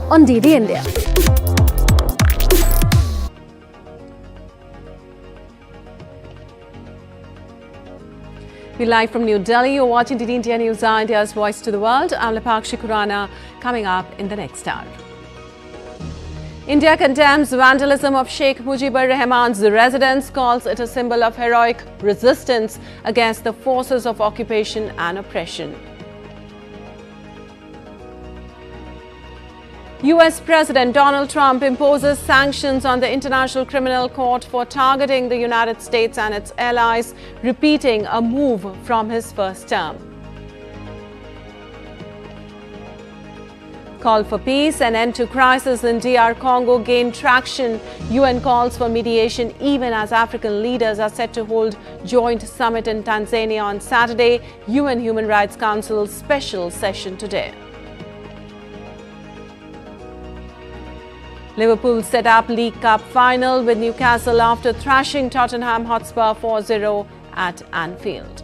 on DD India. We're live from New Delhi. You're watching DD India News, India's voice to the world. I'm Lapakshi Khurana. Coming up in the next hour. India condemns vandalism of Sheikh Mujibur Rahman's residence, calls it a symbol of heroic resistance against the forces of occupation and oppression. US President Donald Trump imposes sanctions on the International Criminal Court for targeting the United States and its allies, repeating a move from his first term. Call for peace and end to crisis in DR Congo gain traction. UN calls for mediation even as African leaders are set to hold joint summit in Tanzania on Saturday. UN Human Rights Council's special session today. Liverpool set up League Cup final with Newcastle after thrashing Tottenham Hotspur 4-0 at Anfield.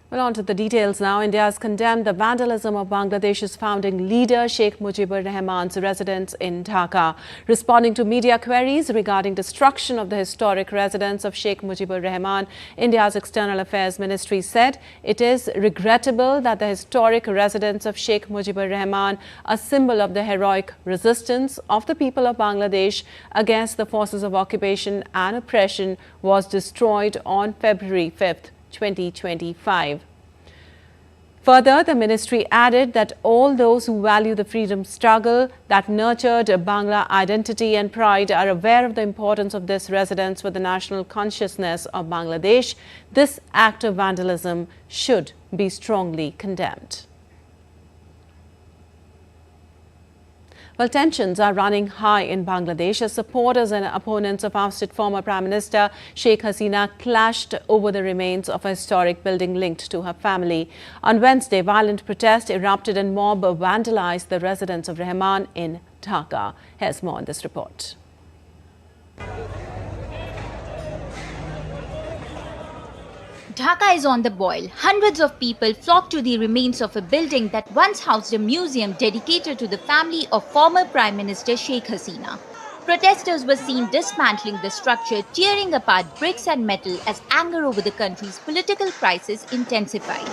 Well, on to the details now. India has condemned the vandalism of Bangladesh's founding leader Sheikh Mujibur Rahman's residence in Dhaka. Responding to media queries regarding destruction of the historic residence of Sheikh Mujibur Rahman, India's External Affairs Ministry said it is regrettable that the historic residence of Sheikh Mujibur Rahman, a symbol of the heroic resistance of the people of Bangladesh against the forces of occupation and oppression, was destroyed on February 5th. 2025. Further, the ministry added that all those who value the freedom struggle that nurtured Bangla identity and pride are aware of the importance of this residence for the national consciousness of Bangladesh. This act of vandalism should be strongly condemned. Well, tensions are running high in Bangladesh as supporters and opponents of ousted former Prime Minister Sheikh Hasina clashed over the remains of a historic building linked to her family. On Wednesday, violent protest erupted and mob vandalized the residence of Rahman in Dhaka. Here's more on this report. Dhaka is on the boil. Hundreds of people flocked to the remains of a building that once housed a museum dedicated to the family of former Prime Minister Sheikh Hasina. Protesters were seen dismantling the structure, tearing apart bricks and metal as anger over the country's political crisis intensified.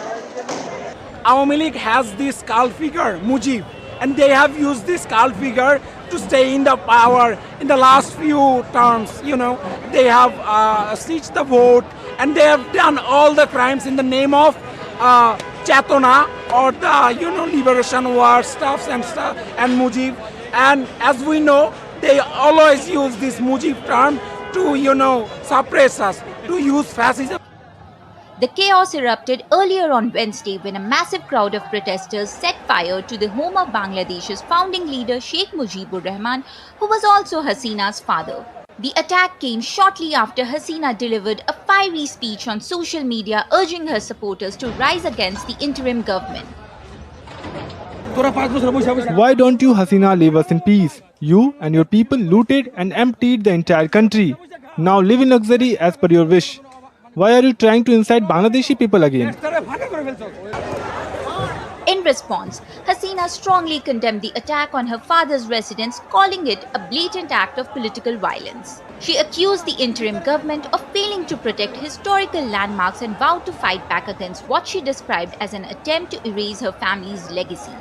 Awami League has this cult figure, Mujib, and they have used this cult figure to stay in the power in the last few terms. They have snitched the vote, and they have done all the crimes in the name of Chetona or the liberation war stuffs and Mujib. And as we know, they always use this Mujib term to suppress us, to use fascism. The chaos erupted earlier on Wednesday when a massive crowd of protesters set fire to the home of Bangladesh's founding leader Sheikh Mujibur Rahman, who was also Hasina's father. The attack came shortly after Hasina delivered a fiery speech on social media urging her supporters to rise against the interim government. Why don't you, Hasina, leave us in peace? You and your people looted and emptied the entire country. Now live in luxury as per your wish. Why are you trying to incite Bangladeshi people again? In response, Hasina strongly condemned the attack on her father's residence, calling it a blatant act of political violence. She accused the interim government of failing to protect historical landmarks and vowed to fight back against what she described as an attempt to erase her family's legacy.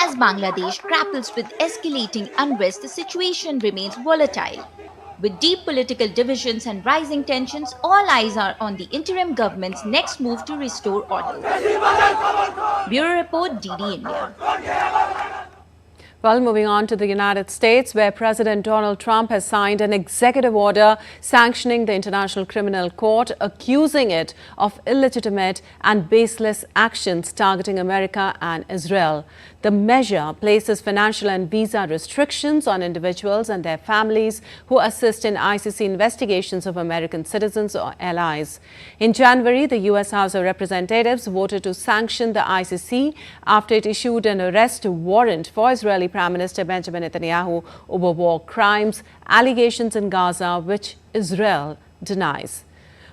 As Bangladesh grapples with escalating unrest, the situation remains volatile. With deep political divisions and rising tensions, all eyes are on the interim government's next move to restore order. Bureau Report, DD India. Well, moving on to the United States, where President Donald Trump has signed an executive order sanctioning the International Criminal Court, accusing it of illegitimate and baseless actions targeting America and Israel. The measure places financial and visa restrictions on individuals and their families who assist in ICC investigations of American citizens or allies. In January, the U.S. House of Representatives voted to sanction the ICC after it issued an arrest warrant for Israeli Prime Minister Benjamin Netanyahu over war crimes, allegations in Gaza, which Israel denies.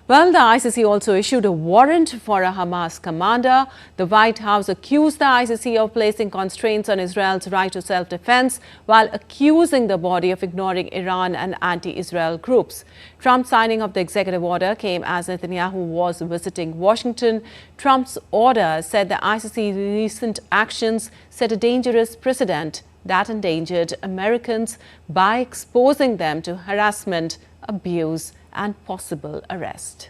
Well, the ICC also issued a warrant for a Hamas commander. The White House accused the ICC of placing constraints on Israel's right to self-defense, while accusing the body of ignoring Iran and anti-Israel groups. Trump's signing of the executive order came as Netanyahu was visiting Washington. Trump's order said the ICC's recent actions set a dangerous precedent that endangered Americans by exposing them to harassment, abuse, and possible arrest.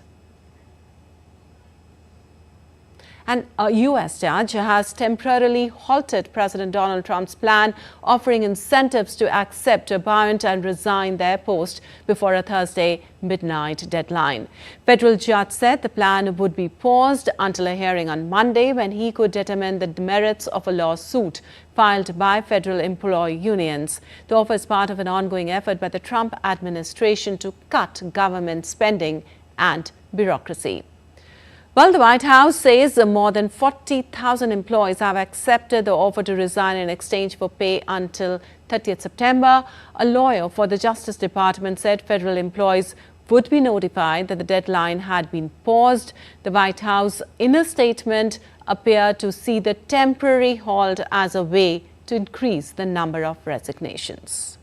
And a U.S. judge has temporarily halted President Donald Trump's plan, offering incentives to accept a buyout and resign their post before a Thursday midnight deadline. Federal judge said the plan would be paused until a hearing on Monday, when he could determine the merits of a lawsuit filed by federal employee unions. The offer is part of an ongoing effort by the Trump administration to cut government spending and bureaucracy. Well, the White House says more than 40,000 employees have accepted the offer to resign in exchange for pay until 30th September. A lawyer for the Justice Department said federal employees would be notified that the deadline had been paused. The White House, in a statement, appeared to see the temporary halt as a way to increase the number of resignations.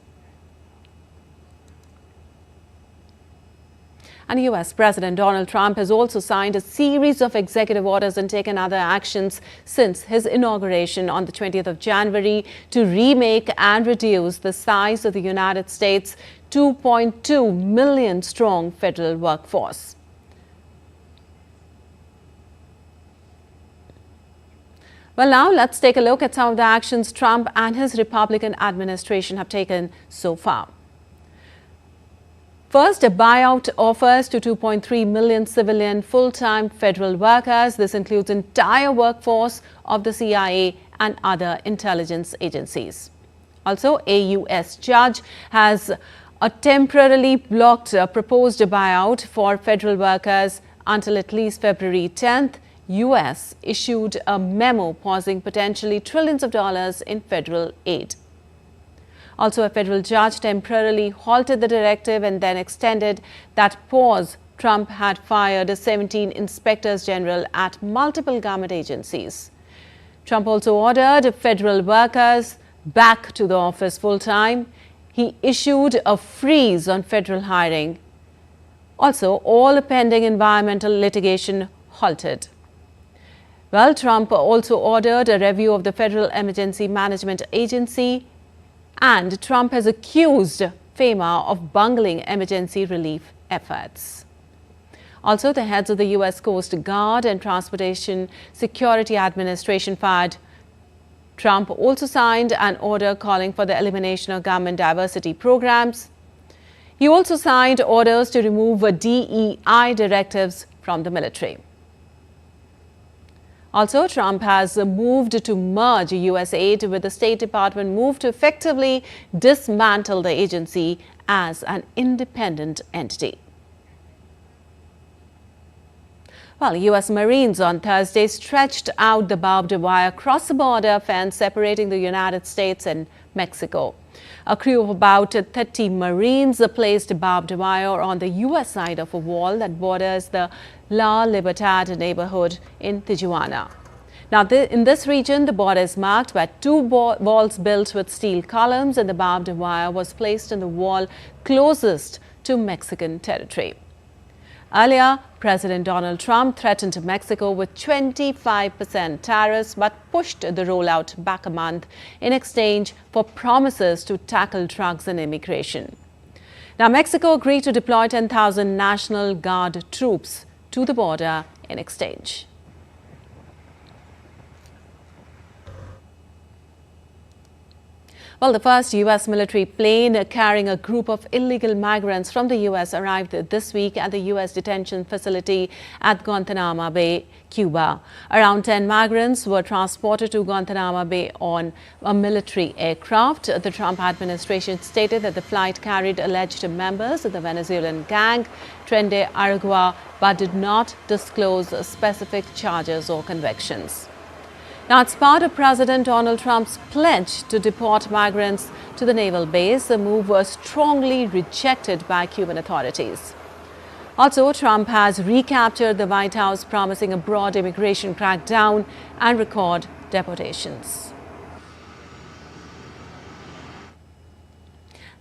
And U.S. President Donald Trump has also signed a series of executive orders and taken other actions since his inauguration on the 20th of January to remake and reduce the size of the United States' 2.2 million strong federal workforce. Well, now let's take a look at some of the actions Trump and his Republican administration have taken so far. First, a buyout offers to 2.3 million civilian full-time federal workers. This includes entire workforce of the CIA and other intelligence agencies. Also, a U.S. judge has temporarily blocked a proposed buyout for federal workers until at least February 10th. U.S. issued a memo pausing potentially trillions of dollars in federal aid. Also, a federal judge temporarily halted the directive and then extended that pause. Trump had fired 17 inspectors general at multiple government agencies. Trump also ordered federal workers back to the office full-time. He issued a freeze on federal hiring. Also, all pending environmental litigation halted. Well, Trump also ordered a review of the Federal Emergency Management Agency, and Trump has accused FEMA of bungling emergency relief efforts. Also, the heads of the U.S. Coast Guard and Transportation Security Administration fired. Trump also signed an order calling for the elimination of government diversity programs. He also signed orders to remove DEI directives from the military. Also, Trump has moved to merge U.S. aid with the State Department move to effectively dismantle the agency as an independent entity. Well, U.S. Marines on Thursday stretched out the barbed wire cross-border fence separating the United States and Mexico. A crew of about 30 Marines placed barbed wire on the U.S. side of a wall that borders the La Libertad neighborhood in Tijuana. Now, in this region, the border is marked by two walls built with steel columns, and the barbed wire was placed on the wall closest to Mexican territory. Earlier, President Donald Trump threatened Mexico with 25% tariffs, but pushed the rollout back a month in exchange for promises to tackle drugs and immigration. Now, Mexico agreed to deploy 10,000 National Guard troops to the border in exchange. Well, the first U.S. military plane carrying a group of illegal migrants from the U.S. arrived this week at the U.S. detention facility at Guantanamo Bay, Cuba. Around 10 migrants were transported to Guantanamo Bay on a military aircraft. The Trump administration stated that the flight carried alleged members of the Venezuelan gang Tren de Aragua, but did not disclose specific charges or convictions. Now, it's part of President Donald Trump's pledge to deport migrants to the naval base. The move was strongly rejected by Cuban authorities. Also, Trump has recaptured the White House, promising a broad immigration crackdown and record deportations.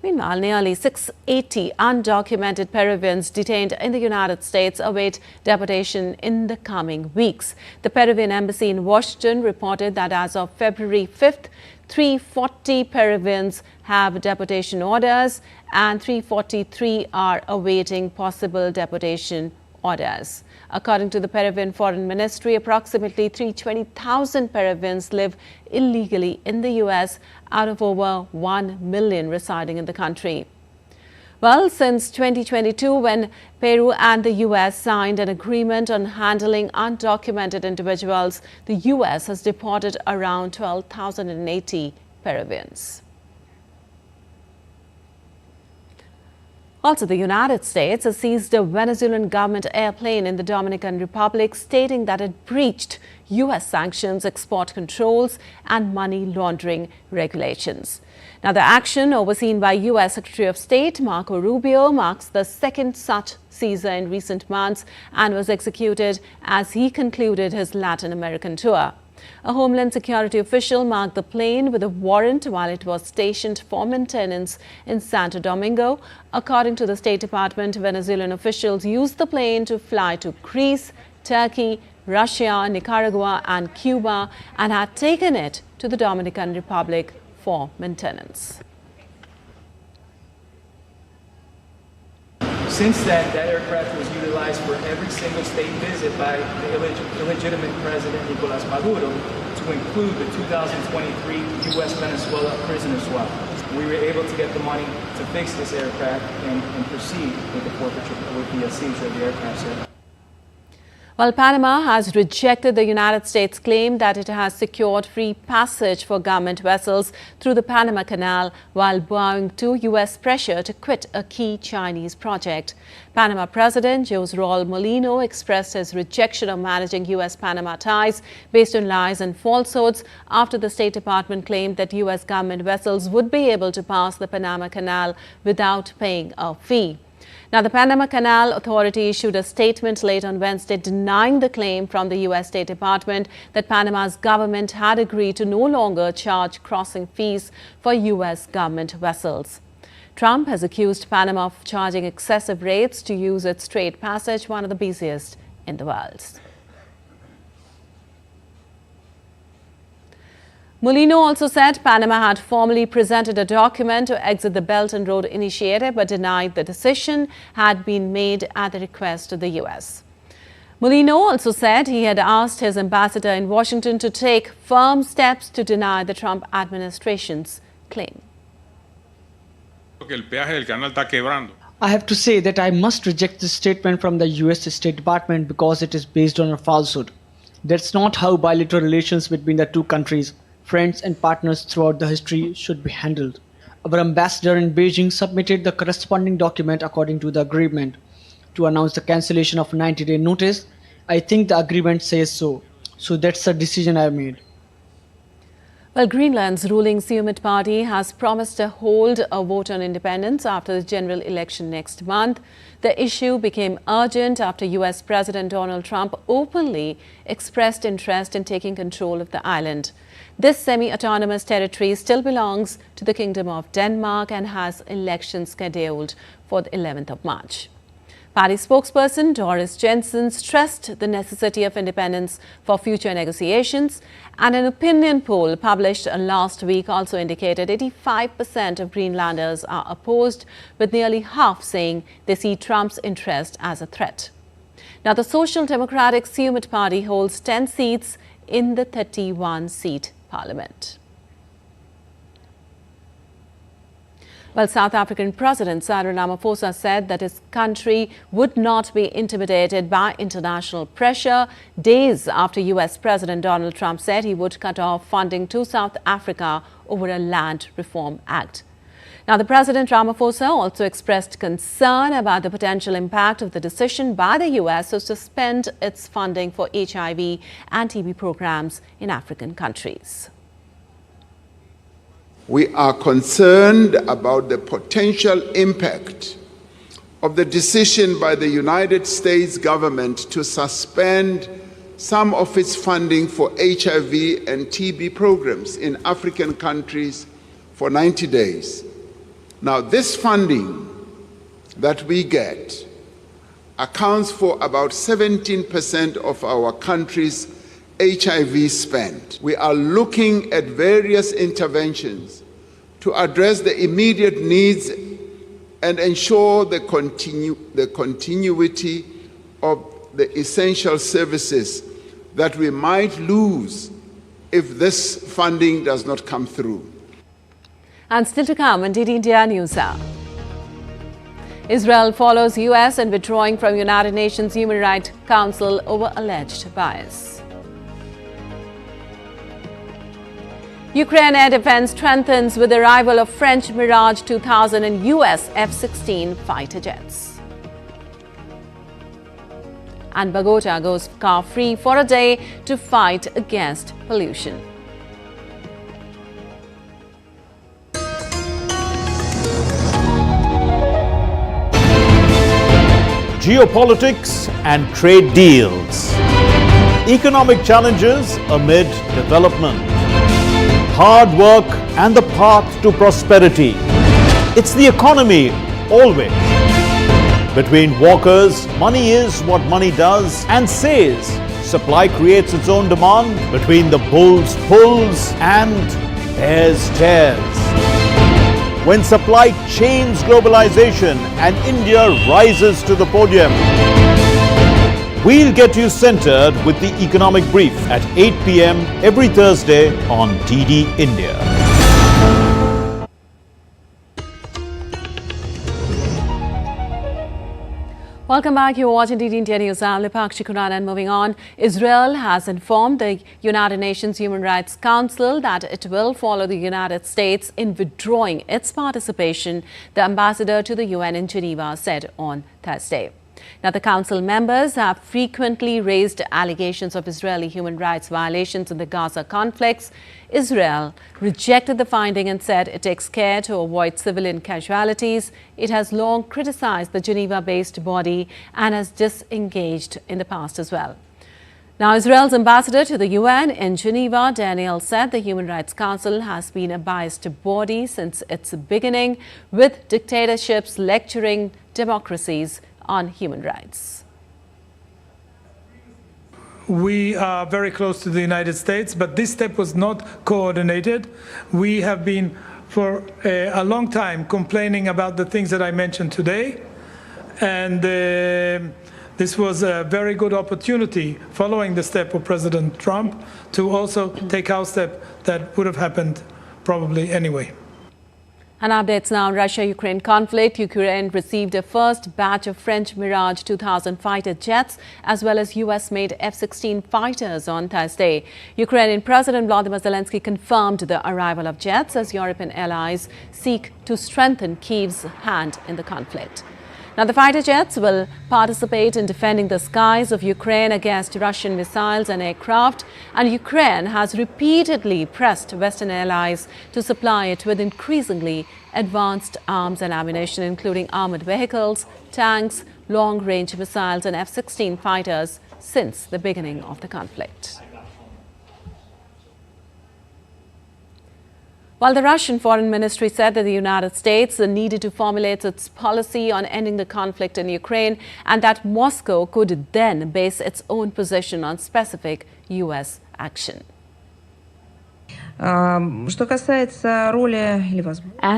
Meanwhile, nearly 680 undocumented Peruvians detained in the United States await deportation in the coming weeks. The Peruvian embassy in Washington reported that as of February 5th, 340 Peruvians have deportation orders and 343 are awaiting possible deportation orders. According to the Peruvian Foreign Ministry, approximately 320,000 Peruvians live illegally in the U.S. out of over 1 million residing in the country. Well, since 2022, when Peru and the U.S. signed an agreement on handling undocumented individuals, the U.S. has deported around 12,080 Peruvians. Also, the United States has seized a Venezuelan government airplane in the Dominican Republic, stating that it breached U.S. sanctions, export controls, and money laundering regulations. Now, the action, overseen by U.S. Secretary of State Marco Rubio, marks the second such seizure in recent months and was executed as he concluded his Latin American tour. A Homeland Security official marked the plane with a warrant while it was stationed for maintenance in Santo Domingo. According to the State Department, Venezuelan officials used the plane to fly to Greece, Turkey, Russia, Nicaragua and Cuba and had taken it to the Dominican Republic for maintenance. Since then, that aircraft was utilized for every single state visit by the illegitimate President Nicolas Maduro, to include the 2023 U.S.-Venezuela prisoner swap. We were able to get the money to fix this aircraft and proceed with the forfeiture, with the seizure of the aircraft, sir. Well, Panama has rejected the United States' claim that it has secured free passage for government vessels through the Panama Canal while bowing to U.S. pressure to quit a key Chinese project. Panama President Jose Raul Mulino expressed his rejection of managing U.S.-Panama ties based on lies and falsehoods after the State Department claimed that U.S. government vessels would be able to pass the Panama Canal without paying a fee. Now, the Panama Canal Authority issued a statement late on Wednesday denying the claim from the U.S. State Department that Panama's government had agreed to no longer charge crossing fees for U.S. government vessels. Trump has accused Panama of charging excessive rates to use its trade passage, one of the busiest in the world. Mulino also said Panama had formally presented a document to exit the Belt and Road Initiative but denied the decision had been made at the request of the U.S. Mulino also said he had asked his ambassador in Washington to take firm steps to deny the Trump administration's claim. I have to say that I must reject this statement from the U.S. State Department because it is based on a falsehood. That's not how bilateral relations between the two countries, friends and partners throughout the history, should be handled. Our ambassador in Beijing submitted the corresponding document according to the agreement to announce the cancellation of 90-day notice. I think the agreement says so. So that's the decision I made. Well, Greenland's ruling Seizure party has promised to hold a vote on independence after the general election next month. The issue became urgent after U.S. President Donald Trump openly expressed interest in taking control of the island. This semi-autonomous territory still belongs to the Kingdom of Denmark and has elections scheduled for the 11th of March. Party spokesperson Doris Jensen stressed the necessity of independence for future negotiations, and an opinion poll published last week also indicated 85% of Greenlanders are opposed, with nearly half saying they see Trump's interest as a threat. Now, the Social Democratic Seizure party holds 10 seats in the 31-seat parliament. Well, South African President Cyril Ramaphosa said that his country would not be intimidated by international pressure days after US President Donald Trump said he would cut off funding to South Africa over a land reform act. Now, the President Ramaphosa also expressed concern about the potential impact of the decision by the US to suspend its funding for HIV and TB programs in African countries. We are concerned about the potential impact of the decision by the United States government to suspend some of its funding for HIV and TB programs in African countries for 90 days. Now, this funding that we get accounts for about 17% of our country's HIV spend. We are looking at various interventions to address the immediate needs and ensure the continuity of the essential services that we might lose if this funding does not come through. And still to come on DD India News Hour. Israel follows US in withdrawing from United Nations Human Rights Council over alleged bias. Ukraine air defense strengthens with the arrival of French Mirage 2000 and US F-16 fighter jets. And Bogota goes car-free for a day to fight against pollution. Geopolitics and trade deals. Economic challenges amid development. Hard work and the path to prosperity. It's the economy always. Between walkers, money is what money does and says. Supply creates its own demand. Between the bulls pulls and bears tears. When supply chains globalization and India rises to the podium. We'll get you centered with the economic brief at 8 p.m. every Thursday on DD India. Welcome back. You're watching DD India News. I'm Lipakshi Kuran, and moving on. Israel has informed the United Nations Human Rights Council that it will follow the United States in withdrawing its participation, the ambassador to the UN in Geneva said on Thursday. Now, the council members have frequently raised allegations of Israeli human rights violations in the Gaza conflicts. Israel rejected the finding and said it takes care to avoid civilian casualties. It has long criticized the Geneva-based body and has disengaged in the past as well. Now, Israel's ambassador to the UN in Geneva, Daniel, said the Human Rights Council has been a biased body since its beginning, with dictatorships lecturing democracies on human rights. We are very close to the United States, but this step was not coordinated. We have been for a long time complaining about the things that I mentioned today, and this was a very good opportunity following the step of President Trump to also take our step that would have happened probably anyway. And updates now on Russia-Ukraine conflict. Ukraine received a first batch of French Mirage 2000 fighter jets as well as US-made F-16 fighters on Thursday. Ukrainian President Volodymyr Zelensky confirmed the arrival of jets as European allies seek to strengthen Kyiv's hand in the conflict. Now, the fighter jets will participate in defending the skies of Ukraine against Russian missiles and aircraft, and Ukraine has repeatedly pressed Western allies to supply it with increasingly advanced arms and ammunition, including armored vehicles, tanks, long-range missiles and F-16 fighters since the beginning of the conflict. While the Russian Foreign Ministry said that the United States needed to formulate its policy on ending the conflict in Ukraine and that Moscow could then base its own position on specific U.S. action. As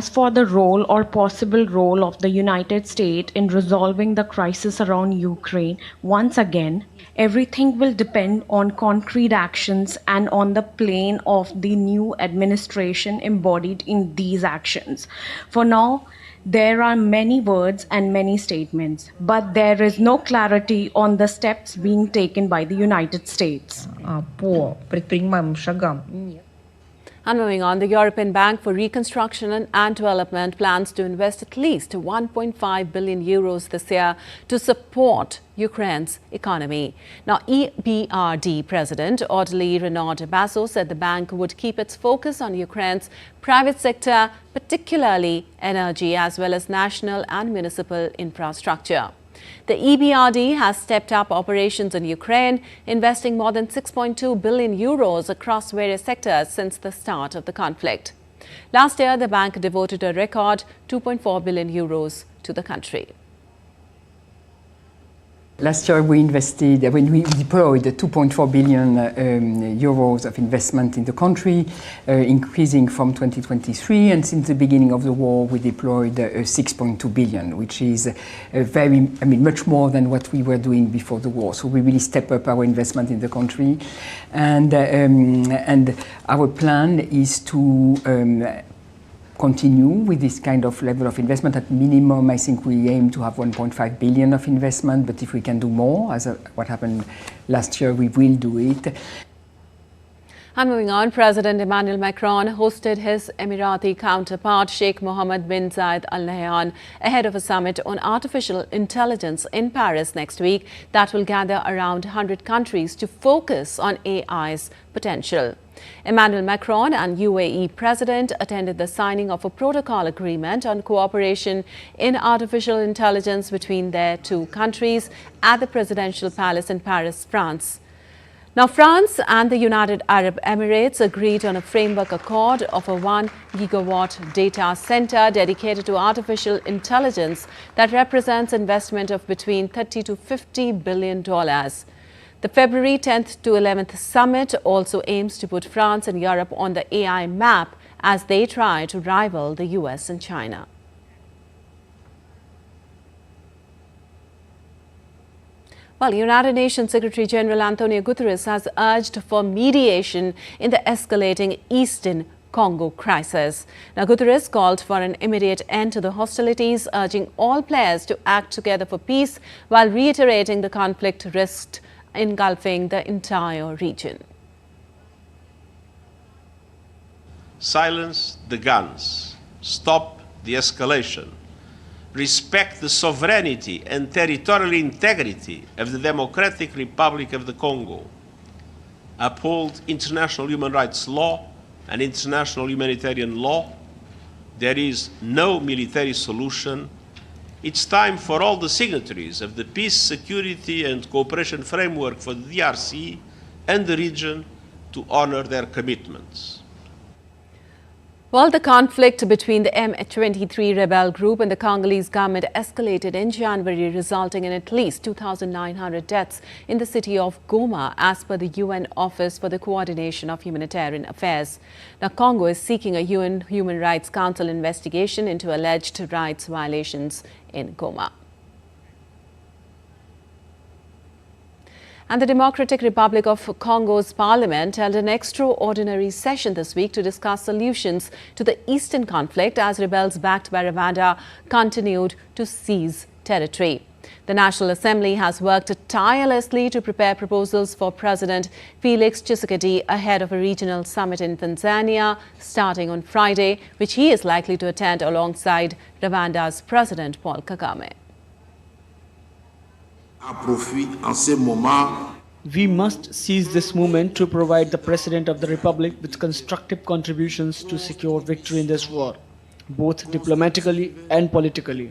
for the role or possible role of the United States in resolving the crisis around Ukraine, once again, everything will depend on concrete actions and on the plane of the new administration embodied in these actions. For now, there are many words and many statements, but there is no clarity on the steps being taken by the United States. And moving on, the European Bank for Reconstruction and Development plans to invest at least 1.5 billion euros this year to support Ukraine's economy. Now, EBRD President Audley Renaud-Basso said the bank would keep its focus on Ukraine's private sector, particularly energy, as well as national and municipal infrastructure. The EBRD has stepped up operations in Ukraine, investing more than 6.2 billion euros across various sectors since the start of the conflict. Last year, the bank devoted a record 2.4 billion euros to the country. Last year we invested, when we deployed 2.4 billion euros of investment in the country, increasing from 2023, and since the beginning of the war we deployed 6.2 billion, which is much more than what we were doing before the war. So we really step up our investment in the country, and our plan is to continue with this kind of level of investment. At minimum, I think we aim to have 1.5 billion of investment, but if we can do more, as what happened last year, we will do it. And moving on, President Emmanuel Macron hosted his Emirati counterpart Sheikh Mohammed bin Zayed Al Nahyan ahead of a summit on artificial intelligence in Paris next week that will gather around 100 countries to focus on AI's potential. Emmanuel Macron and UAE President attended the signing of a protocol agreement on cooperation in artificial intelligence between their two countries at the Presidential Palace in Paris, France. Now, France and the United Arab Emirates agreed on a framework accord of a 1 gigawatt data center dedicated to artificial intelligence that represents investment of between $30 to $50 billion. The February 10th to 11th summit also aims to put France and Europe on the AI map as they try to rival the US and China. Well, United Nations Secretary General Antonio Guterres has urged for mediation in the escalating Eastern Congo crisis. Now, Guterres called for an immediate end to the hostilities, urging all players to act together for peace while reiterating the conflict risked engulfing the entire region. Silence the guns, stop the escalation, respect the sovereignty and territorial integrity of the Democratic Republic of the Congo, uphold international human rights law and international humanitarian law. There is no military solution. It's time for all the signatories of the Peace, Security and Cooperation Framework for the DRC and the region to honor their commitments. Well, the conflict between the M23 rebel group and the Congolese government escalated in January, resulting in at least 2,900 deaths in the city of Goma, as per the UN Office for the Coordination of Humanitarian Affairs. Now, Congo is seeking a UN Human Rights Council investigation into alleged rights violations in Goma. And the Democratic Republic of Congo's parliament held an extraordinary session this week to discuss solutions to the eastern conflict as rebels backed by Rwanda continued to seize territory. The National Assembly has worked tirelessly to prepare proposals for President Felix Tshisekedi ahead of a regional summit in Tanzania starting on Friday, which he is likely to attend alongside Rwanda's President Paul Kagame. We must seize this moment to provide the President of the Republic with constructive contributions to secure victory in this war, both diplomatically and politically.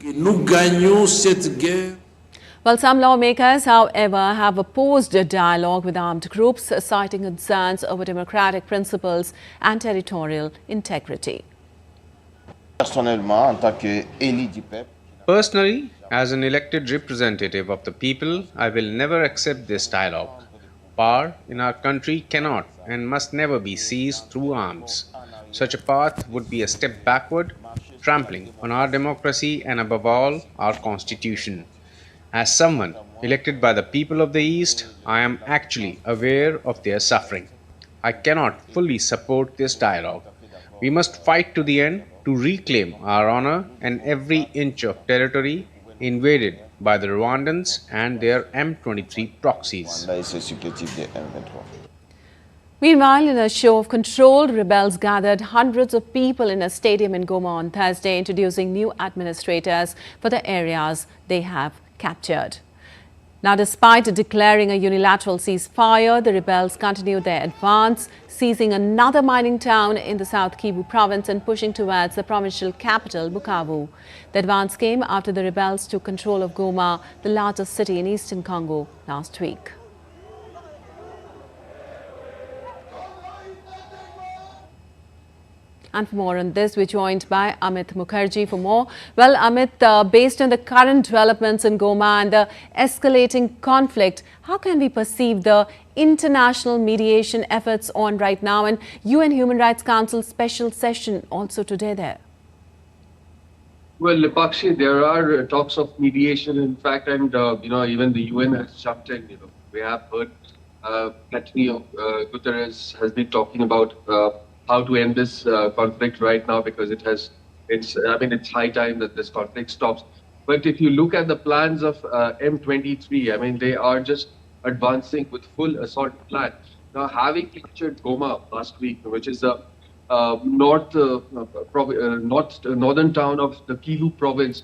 Well, some lawmakers, however, have opposed a dialogue with armed groups, citing concerns over democratic principles and territorial integrity. Personally, as an elected representative of the people, I will never accept this dialogue. Power in our country cannot and must never be seized through arms. Such a path would be a step backward, trampling on our democracy and above all, our constitution. As someone elected by the people of the East, I am actually aware of their suffering. I cannot fully support this dialogue. We must fight to the end to reclaim our honor and every inch of territory invaded by the Rwandans and their M23 proxies. Meanwhile, in a show of control, rebels gathered hundreds of people in a stadium in Goma on Thursday, introducing new administrators for the areas they have captured. Now, despite declaring a unilateral ceasefire, the rebels continued their advance, seizing another mining town in the South Kivu province and pushing towards the provincial capital, Bukavu. The advance came after the rebels took control of Goma, the largest city in eastern Congo, last week. And for more on this, we're joined by Amit Mukherjee for more. Well, Amit, based on the current developments in Goma and the escalating conflict, how can we perceive the international mediation efforts on right now, and UN Human Rights Council special session also today there? Well, Lipakshi, there are talks of mediation, in fact, and even the UN has jumped in. We have heard Antonio Guterres has been talking about how to end this conflict right now, because it's high time that this conflict stops. But if you look at the plans of M23, they are just advancing with full assault plan. Now, having captured Goma last week, which is the northern town of the Kivu province,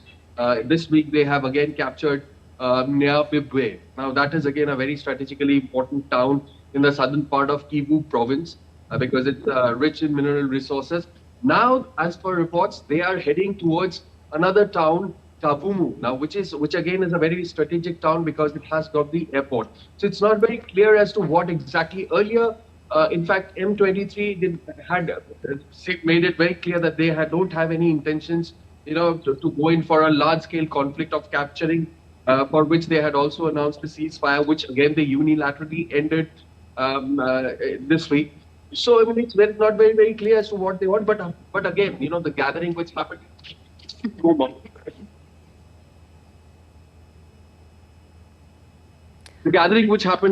this week they have again captured Nyabibwe. Now, that is again a very strategically important town in the southern part of Kivu province, because it's rich in mineral resources. Now, as per reports, they are heading towards another town, Kavumu, now which again is a very strategic town because it has got the airport. So it's not very clear as to what exactly. Earlier, in fact, M23 had made it very clear that they don't have any intentions, to go in for a large-scale conflict of capturing, for which they had also announced a ceasefire, which again they unilaterally ended this week. So it's not very, very clear as to what they want. But again, the gathering which happened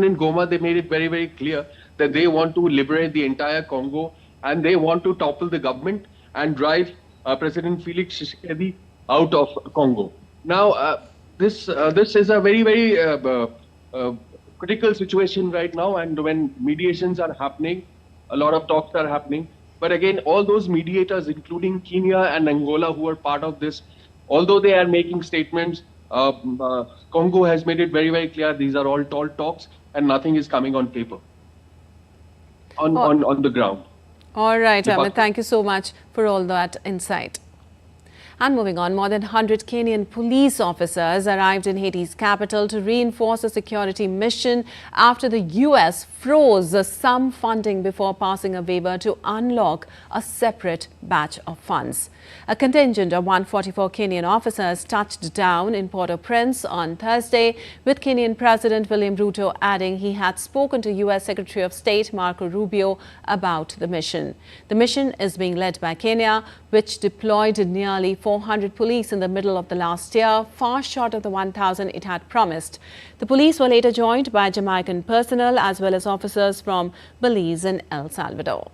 in Goma, they made it very, very clear that they want to liberate the entire Congo, and they want to topple the government and drive President Felix Tshisekedi out of Congo. Now, this is a very, very critical situation right now, and when mediations are happening, a lot of talks are happening. But again, all those mediators, including Kenya and Angola, who are part of this, although they are making statements, Congo has made it very, very clear these are all tall talks and nothing is coming on paper, on the ground. All right, Amit, thank you so much for all that insight. And moving on, more than 100 Kenyan police officers arrived in Haiti's capital to reinforce a security mission after the US froze some funding before passing a waiver to unlock a separate batch of funds. A contingent of 144 Kenyan officers touched down in Port-au-Prince on Thursday, with Kenyan President William Ruto adding he had spoken to US Secretary of State Marco Rubio about the mission. The mission is being led by Kenya, which deployed nearly 400 police in the middle of the last year, far short of the 1,000 it had promised. The police were later joined by Jamaican personnel as well as officers from Belize and El Salvador.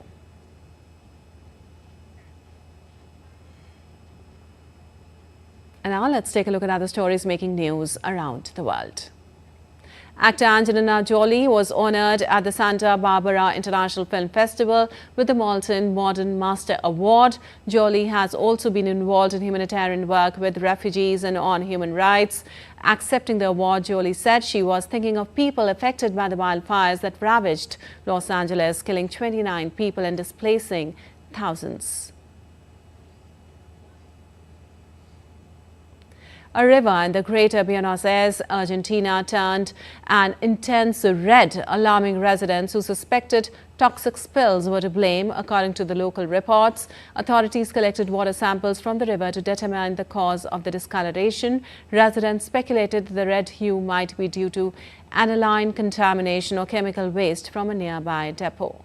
And now let's take a look at other stories making news around the world. Actor Angelina Jolie was honoured at the Santa Barbara International Film Festival with the Molten Modern Master Award. Jolie has also been involved in humanitarian work with refugees and on human rights. Accepting the award, Jolie said she was thinking of people affected by the wildfires that ravaged Los Angeles, killing 29 people and displacing thousands. A river in the greater Buenos Aires, Argentina turned an intense red, alarming residents who suspected toxic spills were to blame. According to the local reports, authorities collected water samples from the river to determine the cause of the discoloration. Residents speculated the red hue might be due to aniline contamination or chemical waste from a nearby depot.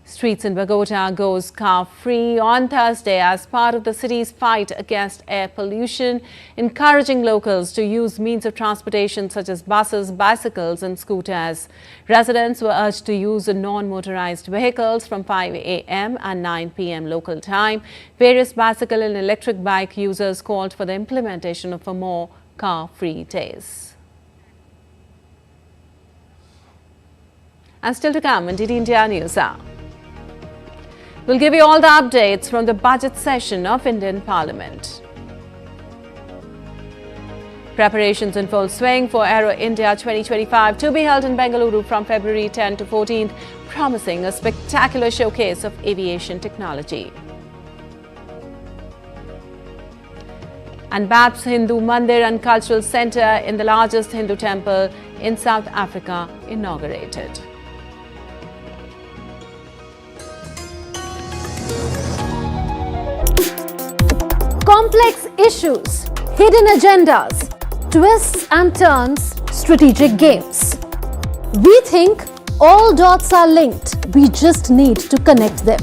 Streets in Bogota goes car-free on Thursday as part of the city's fight against air pollution, encouraging locals to use means of transportation such as buses, bicycles and scooters. Residents were urged to use non-motorized vehicles from 5 a.m. and 9 p.m. local time. Various bicycle and electric bike users called for the implementation of a more car-free days. And still to come on DD India News Hour. We'll give you all the updates from the budget session of Indian Parliament. Preparations in full swing for Aero India 2025 to be held in Bengaluru from February 10 to 14th, promising a spectacular showcase of aviation technology. And BAPS Hindu Mandir and Cultural Centre in the largest Hindu temple in South Africa inaugurated. Complex issues, hidden agendas, twists and turns, strategic games. We think all dots are linked, we just need to connect them.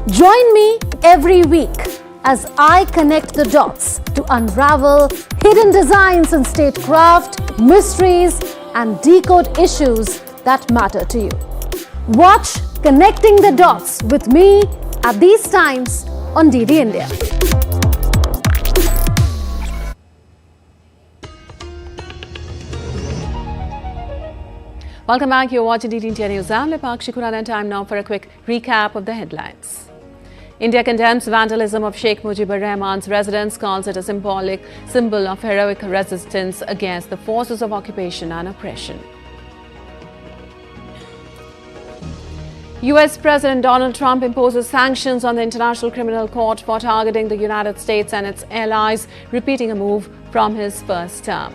Join me every week as I connect the dots to unravel hidden designs in statecraft, mysteries and decode issues that matter to you. Watch Connecting the Dots with me at these times on DD India. Welcome back. You're watching DD India News. I'm Lepakshi Khurana and time now for a quick recap of the headlines. India condemns vandalism of Sheikh Mujibur Rahman's residence, calls it a symbol of heroic resistance against the forces of occupation and oppression. US President Donald Trump imposes sanctions on the International Criminal Court for targeting the United States and its allies, repeating a move from his first term.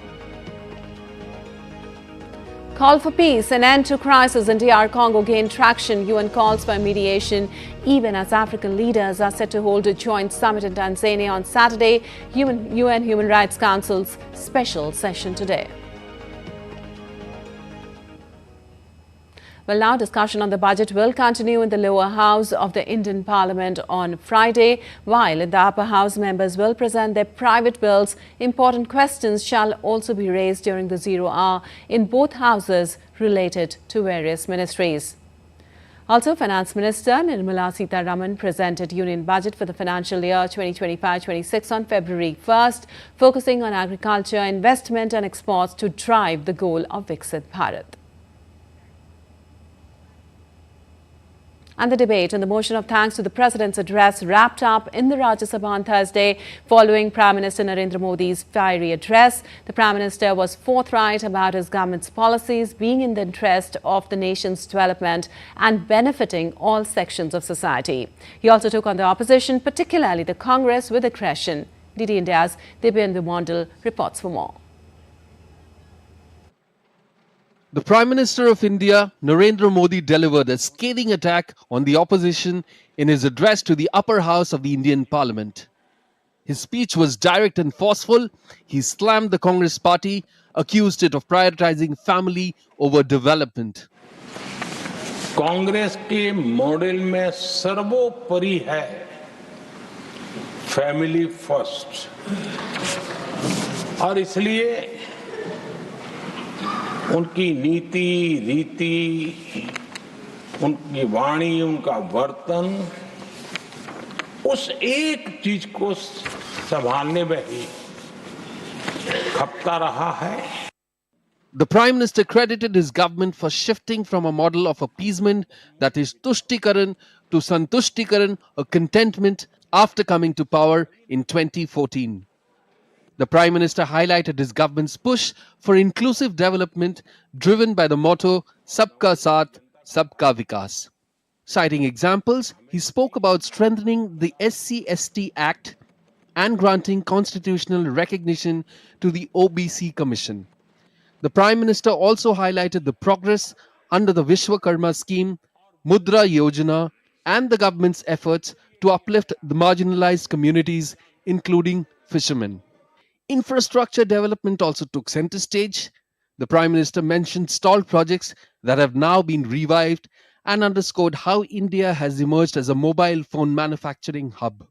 Call for peace, an end to crisis in DR Congo gained traction. UN calls for mediation even as African leaders are set to hold a joint summit in Tanzania on Saturday. UN Human Rights Council's special session today. Well, now discussion on the budget will continue in the lower house of the Indian Parliament on Friday, while in the upper house members will present their private bills. Important questions shall also be raised during the 0 hour in both houses related to various ministries. Also, Finance Minister Nirmala Sitharaman presented Union Budget for the financial year 2025-26 on February 1st, focusing on agriculture, investment and exports to drive the goal of Viksit Bharat. And the debate on the motion of thanks to the President's address wrapped up in the Rajya Sabha on Thursday following Prime Minister Narendra Modi's fiery address. The Prime Minister was forthright about his government's policies being in the interest of the nation's development and benefiting all sections of society. He also took on the opposition, particularly the Congress, with aggression. DD India's Dibyendu Mondal reports for more. The Prime Minister of India, Narendra Modi, delivered a scathing attack on the opposition in his address to the upper house of the Indian Parliament. His speech was direct and forceful. He slammed the Congress party, accused it of prioritizing family over development. Congress के model में सर्वोपरि है family first और इसलिए उनकी नीति रीति उनकी वाणी उनका वर्तन उस एक चीज को संभालने में ही खपता रहा है. The Prime Minister credited his government for shifting from a model of appeasement, that is Tushtikaran, to Santushtikaran, or contentment, after coming to power in 2014. The Prime Minister highlighted his government's push for inclusive development driven by the motto Sabka Saath, Sabka Vikas. Citing examples, he spoke about strengthening the SC/ST Act, and granting constitutional recognition to the OBC Commission. The Prime Minister also highlighted the progress under the Vishwakarma scheme, Mudra Yojana, and the government's efforts to uplift the marginalized communities, including fishermen. Infrastructure development also took center stage. The Prime Minister mentioned stalled projects that have now been revived and underscored how India has emerged as a mobile phone manufacturing hub.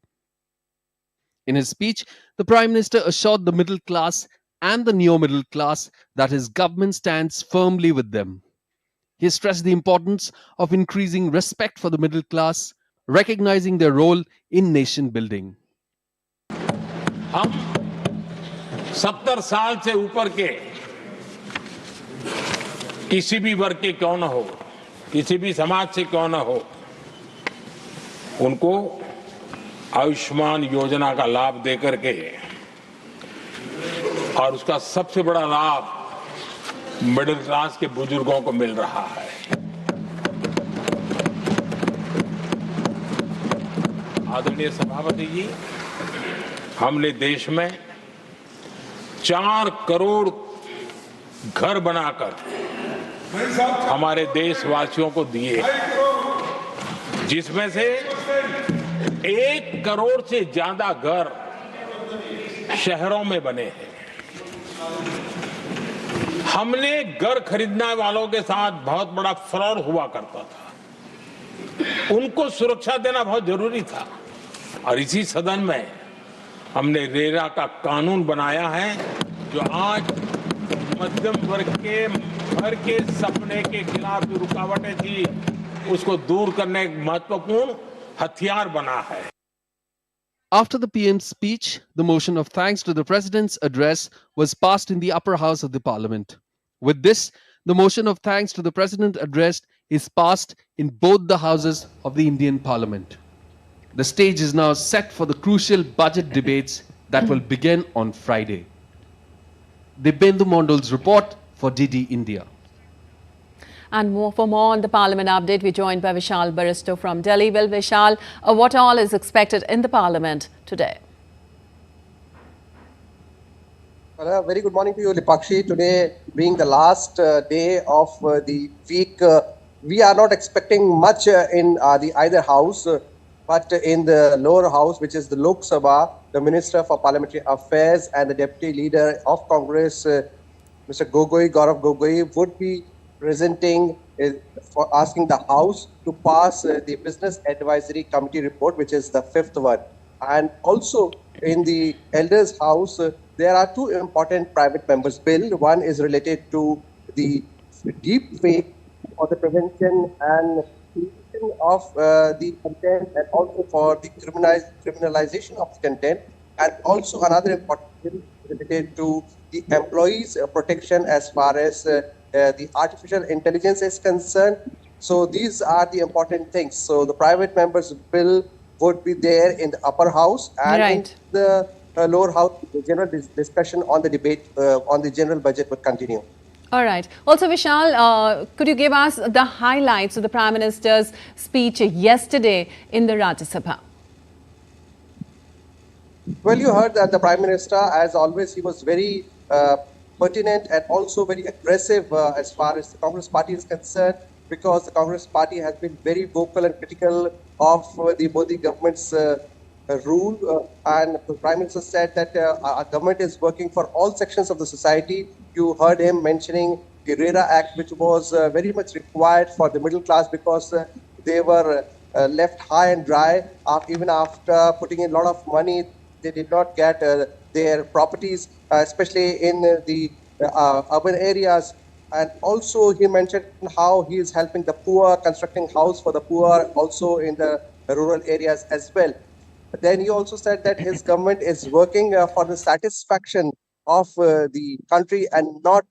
In his speech, the Prime Minister assured the middle class and the neo middle class that his government stands firmly with them. He stressed the importance of increasing respect for the middle class, recognizing their role in nation building. हम 70 साल से ऊपर के किसी भी वर्ग के क्यों न हो, किसी भी समाज से क्यों न हो, उनको आयुष्मान योजना का लाभ देकर के और उसका सबसे बड़ा लाभ मिडिल क्लास के बुजुर्गों को मिल रहा है। आदरणीय सभापति जी, हमने देश में 4 करोड़ घर बनाकर हमारे देशवासियों को दिए, जिसमें से 1 करोड़ से ज्यादा घर शहरों में बने हैं। हमने घर खरीदने वालों के साथ बहुत बड़ा फ्रॉड हुआ करता था, उनको सुरक्षा देना बहुत जरूरी था और इसी सदन में हमने रेरा का कानून बनाया है, जो आज मध्यम वर्ग के घर के सपने के खिलाफ जो रुकावटें थी उसको दूर करने एक महत्वपूर्ण हथियार बना है। After the PM's speech, the motion of thanks to the President's address was passed in the upper house of the Parliament. With this, the motion of thanks to the President addressed is passed in both the houses of the Indian Parliament. The stage is now set for the crucial budget debates that will begin on Friday. Dibyendu Mondol's report for DD India. And for more on the Parliament update, we're joined by Vishal Baristo from Delhi. Well, Vishal, what all is expected in the Parliament today? Well, very good morning to you, Lipakshi. Today being the last day of the week, we are not expecting much in the either house, but in the lower house, which is the Lok Sabha, the Minister for Parliamentary Affairs and the Deputy Leader of Congress, Mr. Gaurav Gogoi, would be presenting for asking the House to pass the Business Advisory Committee report, which is the 5th one. And also in the Elders House, there are 2 important private members' bill. One is related to the deep fake for the prevention and creation of the content, and also for the criminalization of the content, and also another important bill related to the employees' protection as far as the artificial intelligence is concerned. So these are the important things. So the private members' bill would be there in the upper house, and in the lower house, the general discussion on the debate on the general budget would continue. All right. Also, Vishal, could you give us the highlights of the Prime Minister's speech yesterday in the Rajya Sabha? Well, you heard that the Prime Minister, as always, he was very pertinent and also very aggressive as far as the Congress Party is concerned, because the Congress Party has been very vocal and critical of the Modi government's rule. And the Prime Minister said that our government is working for all sections of the society. You heard him mentioning the RERA Act, which was very much required for the middle class, because they were left high and dry. Even after putting in a lot of money, they did not get their properties, especially in the urban areas. And also he mentioned how he is helping the poor, constructing house for the poor, also in the rural areas as well. But then he also said that his government is working for the satisfaction of the country and not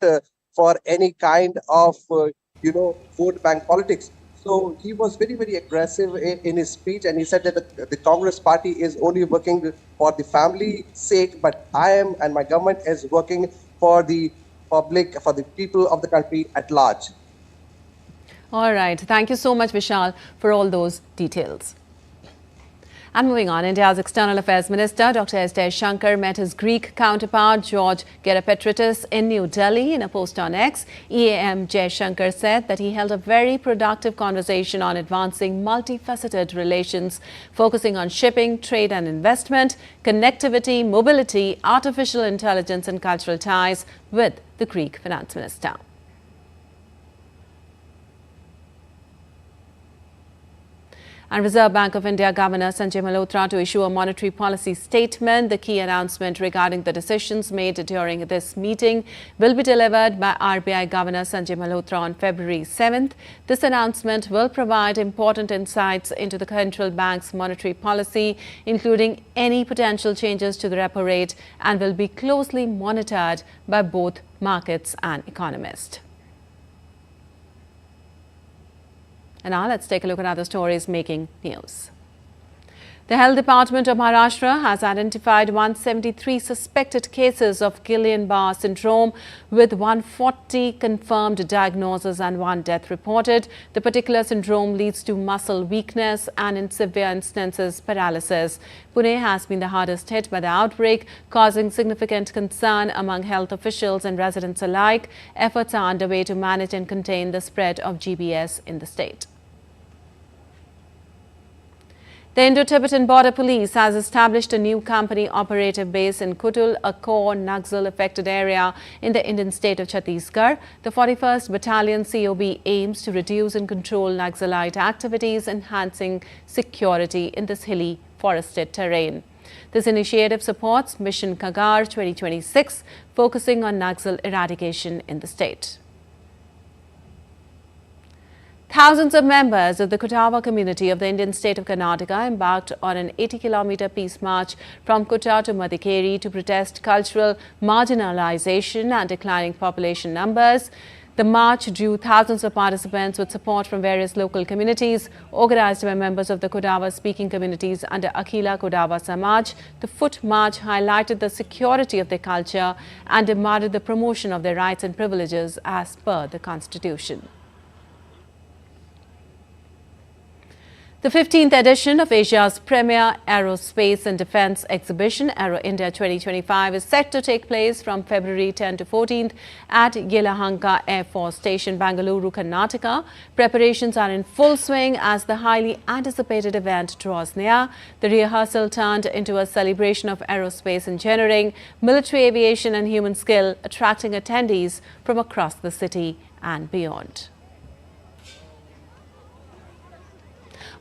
for any kind of, vote bank politics. So he was very, very aggressive in his speech, and he said that the Congress Party is only working for the family's sake, but I am and my government is working for the public, for the people of the country at large. All right. Thank you so much, Vishal, for all those details. And moving on, India's External Affairs Minister Dr. S. Jaishankar met his Greek counterpart George Geropetratis in New Delhi. In a post on X, EAM Jaishankar said that he held a very productive conversation on advancing multifaceted relations, focusing on shipping, trade and investment, connectivity, mobility, artificial intelligence and cultural ties with the Greek finance minister. And Reserve Bank of India Governor Sanjay Malhotra to issue a monetary policy statement. The key announcement regarding the decisions made during this meeting will be delivered by RBI Governor Sanjay Malhotra on February 7th. This announcement will provide important insights into the central bank's monetary policy, including any potential changes to the repo rate, and will be closely monitored by both markets and economists. And now let's take a look at other stories making news. The Health Department of Maharashtra has identified 173 suspected cases of Guillain-Barré syndrome with 140 confirmed diagnoses and 1 death reported. The particular syndrome leads to muscle weakness and in severe instances paralysis. Pune has been the hardest hit by the outbreak, causing significant concern among health officials and residents alike. Efforts are underway to manage and contain the spread of GBS in the state. The Indo-Tibetan Border Police has established a new company operative base in Kutul, a core Naxal-affected area in the Indian state of Chhattisgarh. The 41st Battalion COB aims to reduce and control Naxalite activities, enhancing security in this hilly, forested terrain. This initiative supports Mission Kagar 2026, focusing on Naxal eradication in the state. Thousands of members of the Kutawa community of the Indian state of Karnataka embarked on an 80-kilometer peace march from Kutta to Madikeri to protest cultural marginalization and declining population numbers. The march drew thousands of participants with support from various local communities. Organized by members of the Kudawa-speaking communities under Akhila Kudawa Samaj, the foot march highlighted the security of their culture and demanded the promotion of their rights and privileges as per the Constitution. The 15th edition of Asia's premier aerospace and defense exhibition, Aero India 2025, is set to take place from February 10 to 14th at Yelahanka Air Force Station, Bangalore, Karnataka. Preparations are in full swing as the highly anticipated event draws near. The rehearsal turned into a celebration of aerospace engineering, military aviation and human skill, attracting attendees from across the city and beyond.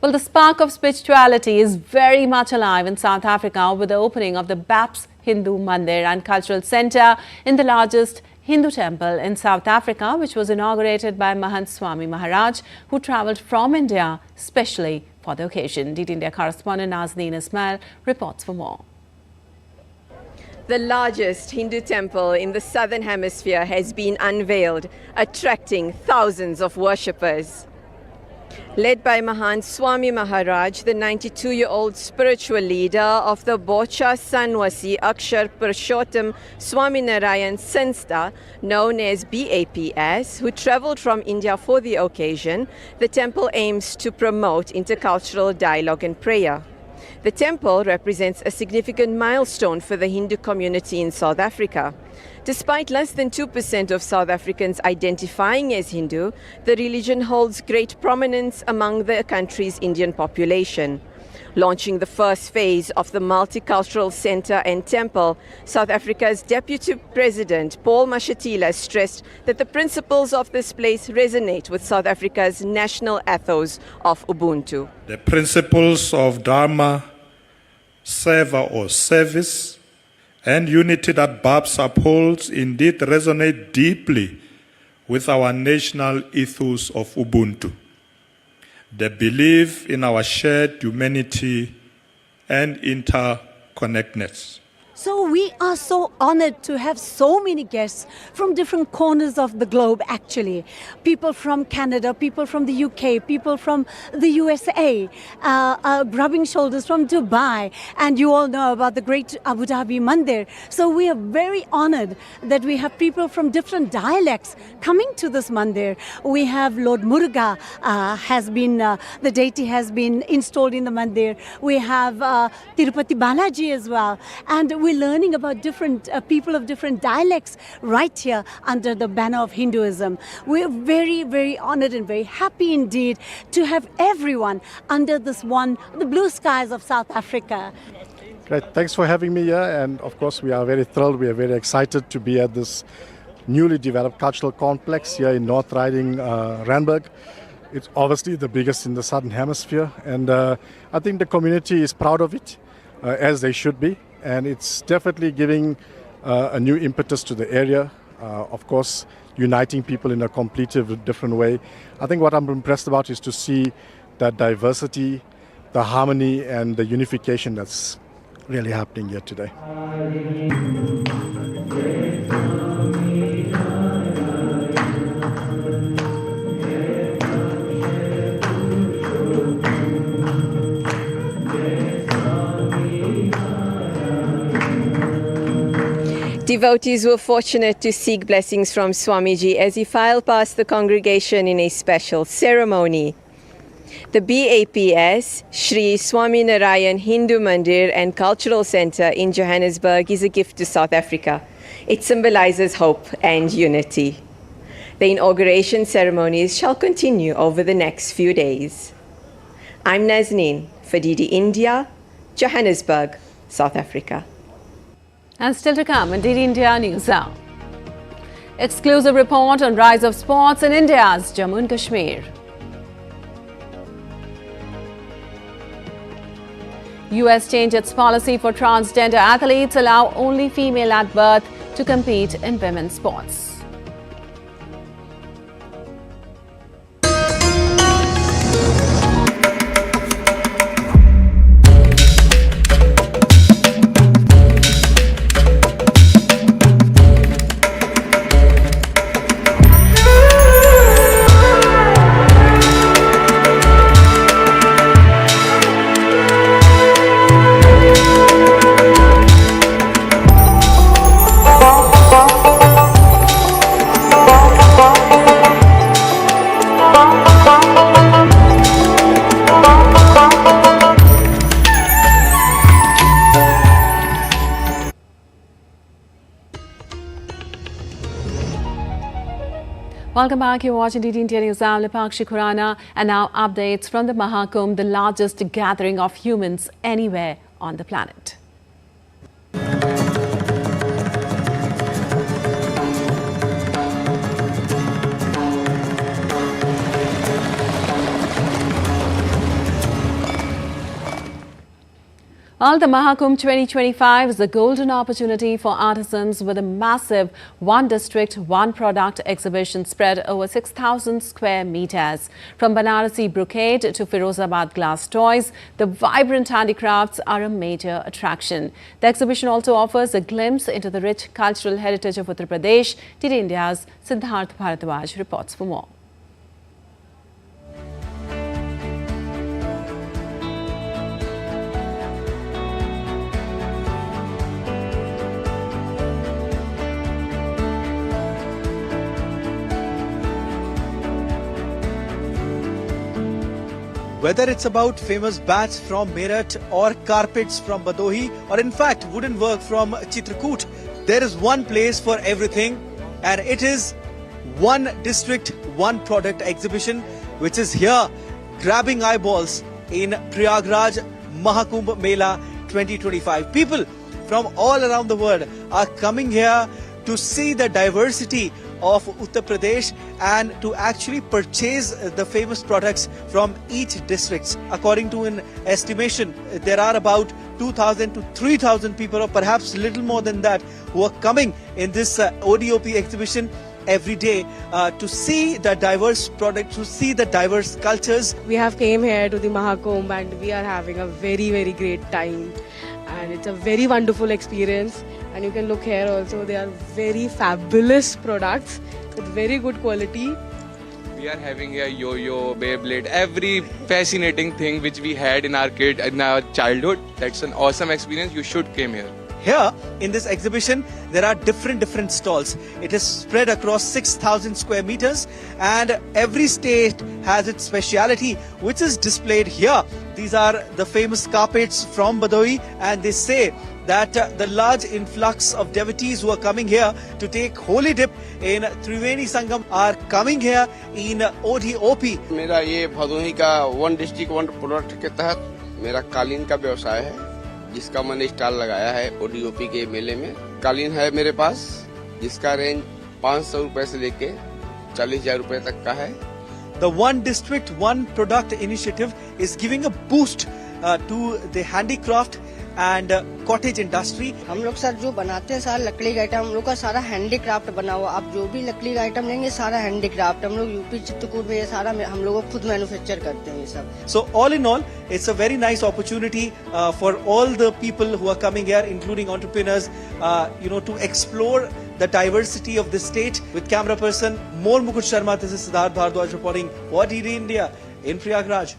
Well, the spark of spirituality is very much alive in South Africa with the opening of the BAPS Hindu Mandir and Cultural Centre in the largest Hindu temple in South Africa, which was inaugurated by Mahant Swami Maharaj, who travelled from India specially for the occasion. DT India correspondent Nazneen Ismail reports for more. The largest Hindu temple in the southern hemisphere has been unveiled, attracting thousands of worshippers. Led by Mahant Swami Maharaj, the 92-year-old spiritual leader of the Bocha Sanwasi Akshar Purushottam Swaminarayan Sanstha, known as BAPS, who travelled from India for the occasion, the temple aims to promote intercultural dialogue and prayer. The temple represents a significant milestone for the Hindu community in South Africa. Despite less than 2% of South Africans identifying as Hindu, the religion holds great prominence among the country's Indian population. Launching the first phase of the Multicultural Centre and Temple, South Africa's Deputy President Paul Mashatile stressed that the principles of this place resonate with South Africa's national ethos of Ubuntu. The principles of Dharma, Seva or service, and unity that BAPS upholds indeed resonate deeply with our national ethos of Ubuntu. They believe in our shared humanity and interconnectedness. So we are so honored to have so many guests from different corners of the globe, actually. People from Canada, people from the UK, people from the USA, rubbing shoulders from Dubai. And you all know about the great Abu Dhabi Mandir. So we are very honored that we have people from different dialects coming to this Mandir. We have Lord Muruga, the deity has been installed in the Mandir. We have Tirupati Balaji as well. And we're learning about different people of different dialects right here under the banner of Hinduism. We're very, very honored and very happy indeed to have everyone under this one, the blue skies of South Africa. Great, thanks for having me here, and of course we are very thrilled, we are very excited to be at this newly developed cultural complex here in North Riding, Randburg. It's obviously the biggest in the Southern Hemisphere, and I think the community is proud of it, as they should be. And it's definitely giving a new impetus to the area, of course, uniting people in a completely different way. I think what I'm impressed about is to see that diversity, the harmony and the unification that's really happening here today. Devotees were fortunate to seek blessings from Swamiji as he filed past the congregation in a special ceremony. The BAPS, Sri Swaminarayan Hindu Mandir and Cultural Centre in Johannesburg is a gift to South Africa. It symbolizes hope and unity. The inauguration ceremonies shall continue over the next few days. I'm Nazneen for DD India, Johannesburg, South Africa. And still to come in DD India News Now. Exclusive report on rise of sports in India's Jammu and Kashmir. US changed its policy for transgender athletes, allow only female at birth to compete in women's sports. Welcome back. You're watching DD India News. I'm Lipakshi Khurana, and now updates from the Mahakumbh, the largest gathering of humans anywhere on the planet. Well, the Mahakumbh 2025 is a golden opportunity for artisans with a massive One District, One Product exhibition spread over 6,000 square meters. From Banarasi brocade to Firozabad glass toys, the vibrant handicrafts are a major attraction. The exhibition also offers a glimpse into the rich cultural heritage of Uttar Pradesh. DD India's Siddharth Bharadwaj reports for more. Whether it's about famous bats from Meerut or carpets from Badohi or in fact wooden work from Chitrakoot, there is one place for everything, and it is One District, One Product exhibition, which is here grabbing eyeballs in Prayagraj Mahakumbh Mela 2025. People from all around the world are coming here to see the diversity of Uttar Pradesh and to actually purchase the famous products from each district. According to an estimation, there are about 2,000 to 3,000 people, or perhaps little more than that, who are coming in this ODOP exhibition every day to see the diverse products, to see the diverse cultures. We have came here to the Mahakumbh and we are having a very, very great time. And it's a very wonderful experience. And you can look here also, they are very fabulous products with very good quality. We are having a yo-yo, Beyblade, every fascinating thing which we had in our childhood. That's an awesome experience. You should come here. Here in this exhibition, there are different stalls. It is spread across 6,000 square meters and every state has its speciality which is displayed here. These are the famous carpets from Badawi, and they say that the large influx of devotees who are coming here to take holy dip in Triveni Sangam are coming here in ODOP. मेरा ये भदोही का one district one product के तहत मेरा कालीन का व्यवसाय है, जिसका मैंने स्टॉल लगाया है ODOP के मेले में। कालीन है मेरे पास जिसका रेंज 500 रुपए से लेके 40,000 रुपए तक का है। The One District, One Product initiative is giving a boost to the handicraft and cottage industry. हम लोग सर जो बनाते हैं सारा लकड़ी का आइटम, हम लोग का सारा हैंडीक्राफ्ट बना हुआ। आप जो भी लकड़ी का आइटम लेंगे सारा हैंडीक्राफ्ट। हम लोग यूपी चित्रकूट में ये सारा हम लोग खुद मैन्युफैक्चर करते हैं ये सब। So all in all, it's a very nice opportunity for all the people who are coming here, including entrepreneurs, to explore the diversity of the state. With camera person Mor Mukut Sharma, this is Siddharth Bhardwaj reporting for DD India in Prayagraj.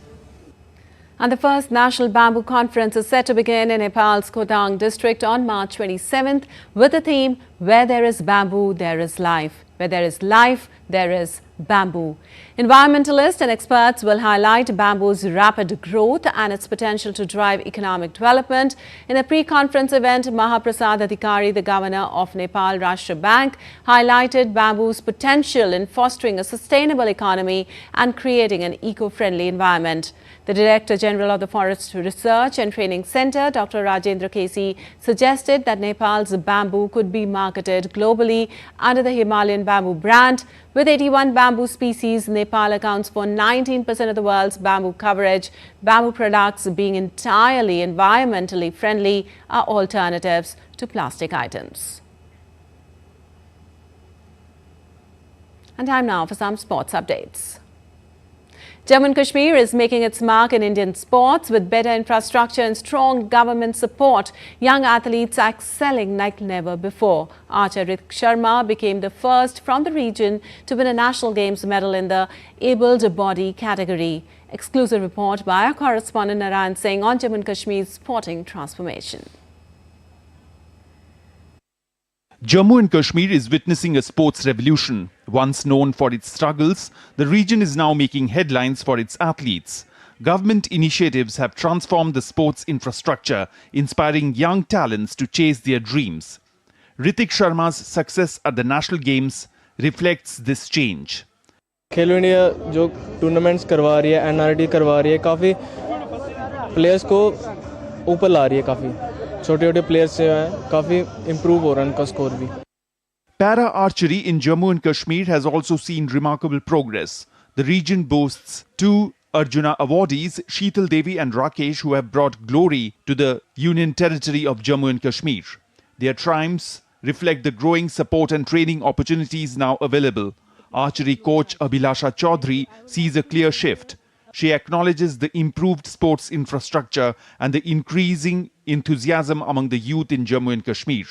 And the first National Bamboo Conference is set to begin in Nepal's Kodang district on March 27th with the theme, Where there is bamboo, there is life. Where there is life, there is bamboo. Environmentalists and experts will highlight bamboo's rapid growth and its potential to drive economic development. In a pre-conference event, Mahaprasad Adhikari, the governor of Nepal Rashtra Bank, highlighted bamboo's potential in fostering a sustainable economy and creating an eco-friendly environment. The Director General of the Forest Research and Training Centre, Dr. Rajendra Kesi, suggested that Nepal's bamboo could be marketed globally under the Himalayan bamboo brand. With 81 bamboo species, Nepal accounts for 19% of the world's bamboo coverage. Bamboo products, being entirely environmentally friendly, are alternatives to plastic items. And time now for some sports updates. Jammu and Kashmir is making its mark in Indian sports with better infrastructure and strong government support. Young athletes are excelling like never before. Archer Ritik Sharma became the first from the region to win a National Games medal in the abled body category. Exclusive report by our correspondent Narayan Singh on Jammu and Kashmir's sporting transformation. Jammu and Kashmir is witnessing a sports revolution. Once known for its struggles, the region is now making headlines for its athletes. Government initiatives have transformed the sports infrastructure, inspiring young talents to chase their dreams. Ritik Sharma's success at the National Games reflects this change. Khelo India जो tournaments करवा रही है, NRT करवा रही है, काफ़ी players को ऊपर ला रही है, काफ़ी छोटे-छोटे प्लेयर्स जो हैं काफ़ी इंप्रूव हो रहा है उनका स्कोर भी. Para archery in Jammu and Kashmir has also seen remarkable progress. The region boasts two Arjuna awardees, Sheetal Devi and Rakesh, who have brought glory to the Union Territory of Jammu and Kashmir. Their triumphs reflect the growing support and training opportunities now available. Archery coach Abhilasha Chaudhary sees a clear shift. She acknowledges the improved sports infrastructure and the increasing enthusiasm among the youth in Jammu and Kashmir.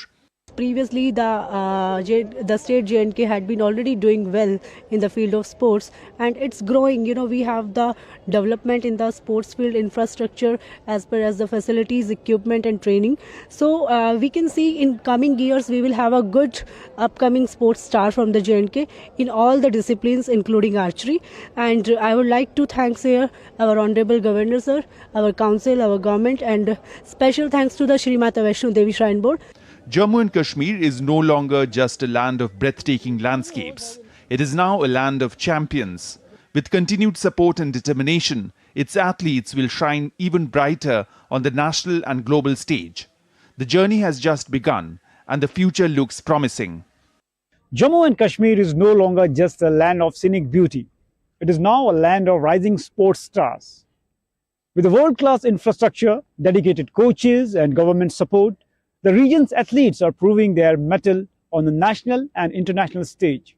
Previously, the state J&K had been already doing well in the field of sports, and it's growing. We have the development in the sports field infrastructure as per as the facilities, equipment and training. So we can see in coming years we will have a good upcoming sports star from the J&K in all the disciplines, including archery. And I would like to thank here our Honorable Governor Sir, our Council, our government, and special thanks to the Shri Mata Vaishno Devi Shrine Board. Jammu and Kashmir is no longer just a land of breathtaking landscapes. It is now a land of champions. With continued support and determination, its athletes will shine even brighter on the national and global stage. The journey has just begun, and the future looks promising. Jammu and Kashmir is no longer just a land of scenic beauty. It is now a land of rising sports stars. With a world-class infrastructure, dedicated coaches and government support, the region's athletes are proving their mettle on the national and international stage.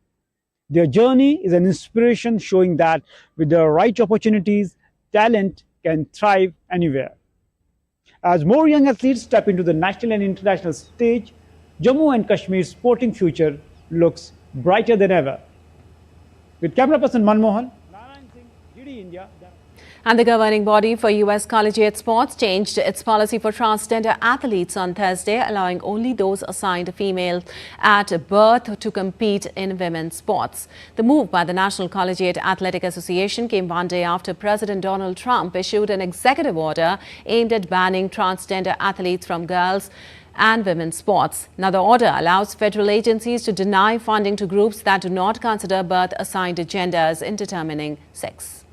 Their journey is an inspiration showing that with the right opportunities, talent can thrive anywhere. As more young athletes step into the national and international stage, Jammu and Kashmir's sporting future looks brighter than ever. With camera person Manmohan, GD India. And the governing body for US collegiate sports changed its policy for transgender athletes on Thursday, allowing only those assigned female at birth to compete in women's sports. The move by the National Collegiate Athletic Association came one day after President Donald Trump issued an executive order aimed at banning transgender athletes from girls and women's sports. Now, the order allows federal agencies to deny funding to groups that do not consider birth-assigned genders in determining sex.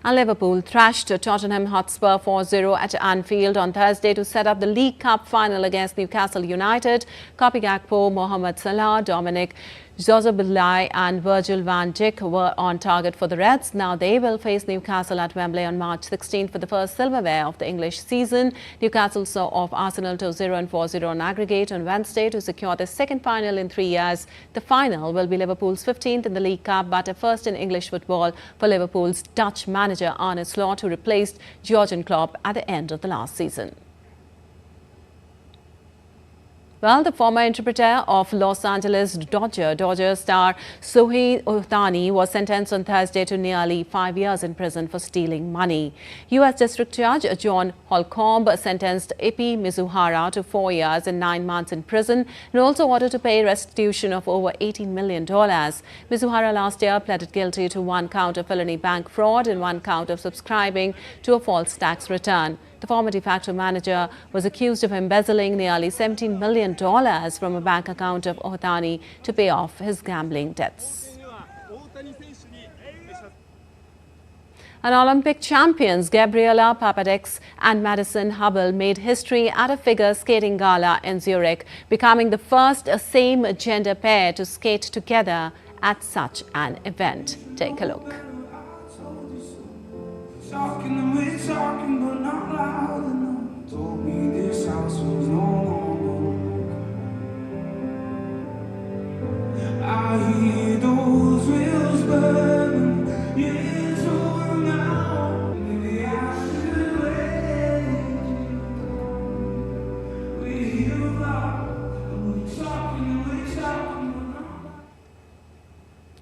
And Liverpool thrashed Tottenham Hotspur 4-0 at Anfield on Thursday to set up the League Cup final against Newcastle United. Kopi Gakpo, Mohamed Salah, Dominic Zozobilai and Virgil van Dijk were on target for the Reds. Now they will face Newcastle at Wembley on March 16 for the first silverware of the English season. Newcastle saw off Arsenal to 0-4-0 on aggregate on Wednesday to secure their second final in 3 years. The final will be Liverpool's 15th in the League Cup, but a first in English football for Liverpool's Dutch manager Arne Slot, who replaced Jurgen Klopp at the end of the last season. Well, the former interpreter of Los Angeles Dodgers star Shohei Ohtani was sentenced on Thursday to nearly 5 years in prison for stealing money. U.S. District Judge John Holcomb sentenced Ippy Mizuhara to 4 years and 9 months in prison and also ordered to pay restitution of over $18 million. Mizuhara last year pleaded guilty to 1 count of felony bank fraud and 1 count of subscribing to a false tax return. The former de facto manager was accused of embezzling nearly $17 million from a bank account of Ohtani to pay off his gambling debts. And Olympic champions Gabriela Papadakis and Madison Hubble made history at a figure skating gala in Zurich, becoming the first same-gender pair to skate together at such an event. Take a look. Talking and we're talking, but not loud enough. Told me this house was no longer. I hear those wheels burning. Yeah, it's over now. Maybe I should wait. We hear about, we're talking and we're talking.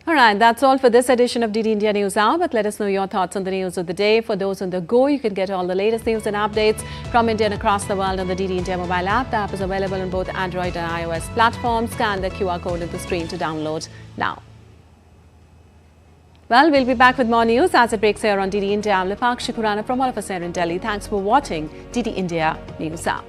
All right, that's all for this edition of DD India News Hour. But let us know your thoughts on the news of the day. For those on the go, you can get all the latest news and updates from India and across the world on the DD India mobile app. The app is available on both Android and iOS platforms. Scan the QR code on the screen to download now. Well, we'll be back with more news as it breaks here on DD India. I'm Lipakshi Khurana from all of us here in Delhi. Thanks for watching DD India News Hour.